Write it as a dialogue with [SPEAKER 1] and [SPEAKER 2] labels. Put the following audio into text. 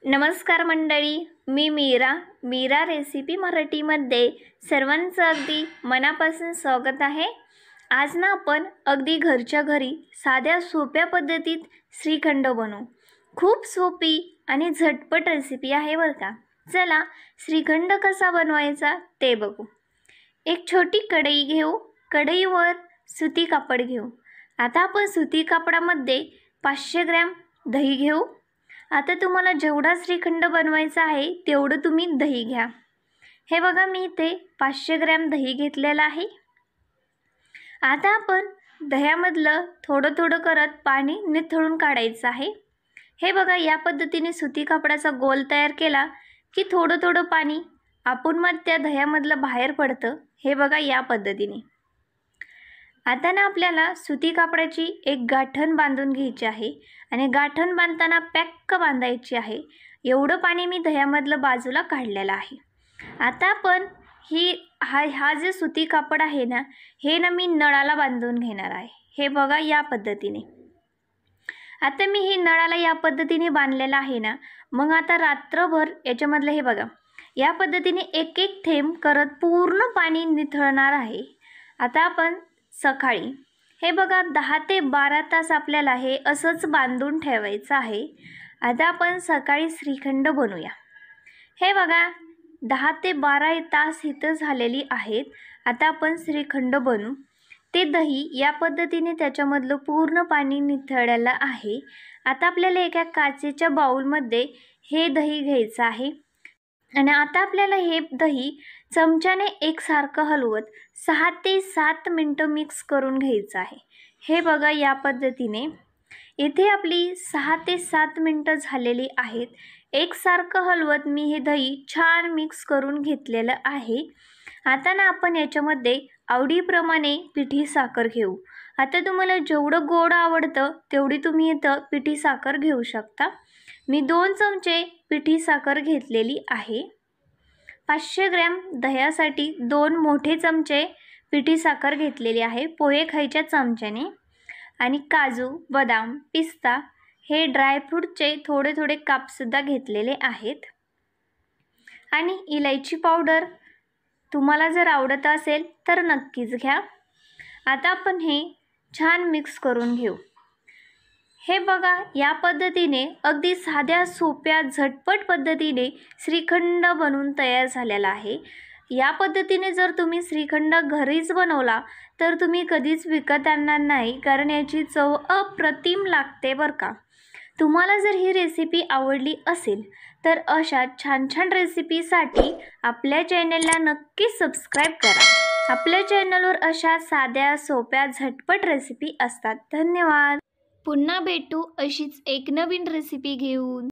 [SPEAKER 1] नमस्कार मंडळी, मी मीरा रेसिपी मराठीमध्ये सर्वांचं अगदी मनापासून स्वागत आहे। आज ना आपण अगदी घरच्या घरी साध्या सोप्या पद्धतीत श्रीखंड बनवू। खूप सोपी आणि झटपट रेसिपी आहे बरं का। चला श्रीखंड कसा बनवायचा ते बघू। एक छोटी कढई घेऊ, कढईवर सुती कापड घेऊ। आता आपण सुती कापडामध्ये 500 ग्रॅम दही घेऊ। आता तुम्हाला जेवढा श्रीखंड बनवायचा आहे तेवढं तुम्ही दही घ्या। हे बघा मी इथे 500 ग्रॅम दही घेतलेलं आहे। आता आपण दह्यामधलं थोडं थोडं करत पाणी निथळून काढायचं आहे। हे बघा या पद्धतीने सुती कापडाचा गोल तयार केला की थोडं थोडं पाणी आपण मग त्या दह्यामधलं बाहेर पडतं। हे बघा या पद्धतीने। आता ना आपल्याला सुती कापडाची एक गाठण बांधून घ्यायची आहे आणि गाठण बांधताना पॅक्क बांधायची आहे। एवढं पाणी मी दह्यामधलं बाजूला काढलेलं आहे। आता आपण हा जे सुती कापड आहे ना, हे ना मी नळाला बांधून घेणार आहे। हे बघा या पद्धतीने। आता मी हे नळाला या पद्धतीने बांधलेलं आहे ना, मग आता रात्रभर याच्यामधलं हे बघा या पद्धतीने एक एक थेंब करत पूर्ण पाणी निथळणार आहे। आता आपण सकाळी हे बघा 10 ते 12 तास आपल्याला हे असंच बांधून ठेवायचं आहे। आता आपण सकाळी श्रीखंड बनवूया। हे बघा 10 ते 12 तास इथं झालेली आहेत। आता आपण श्रीखंड बनवू। ते दही या पद्धतीने त्याच्यामधलं पूर्ण पाणी निथळलेलं आहे। आता आपल्याला एका काचेच्या बाउलमध्ये हे दही घ्यायचं आहे आणि आता आपल्याला हे दही चमच्याने एकसारखं हलवत 6 ते 7 मिनिटं मिक्स करून घ्यायचं आहे। हे बघा या पद्धतीने। इथे आपली 6 ते 7 मिनिटं झालेली आहेत। एकसारखं हलवत मी हे दही छान मिक्स करून घेतलेलं आहे। आता ना आपण याच्यामध्ये आवडीप्रमाणे पिठी साखर घेऊ। आता तुम्हाला जेवढं गोड आवडतं तेवढी तुम्ही इथं पिठी साखर घेऊ शकता। मी 2 चमचे पिठी साखर घेतलेली आहे। 500 ग्रॅम दह्यासाठी 2 मोठे चमचे पिठी साखर घेतलेली आहे पोहे खायच्या चमच्याने। आणि काजू, बदाम, पिस्ता हे ड्रायफ्रूटचे थोडे थोडे कापसुद्धा घेतलेले आहेत। आणि इलायची पावडर तुम्हाला जर आवडत असेल तर नक्कीच घ्या। आता आपण हे छान मिक्स करून घेऊ। हे बघा या पद्धतीने अगदी साध्या सोप्या झटपट पद्धतीने श्रीखंड बनवून तयार झालेला आहे। या पद्धतीने जर तुम्ही श्रीखंड घरीच बनवला तर तुम्ही कधीच विकत आणणार नाही, कारण याची चव अप्रतिम लागते बरं का। तुम्हाला जर ही रेसिपी आवडली असेल तर अशा छान छान रेसिपीसाठी आपल्या चॅनलला नक्की सबस्क्राईब करा। आपल्या चॅनलवर अशा साध्या सोप्या झटपट रेसिपी असतात। धन्यवाद। पुन्हा भेटू अशीच एक नवीन रेसिपी घेऊन।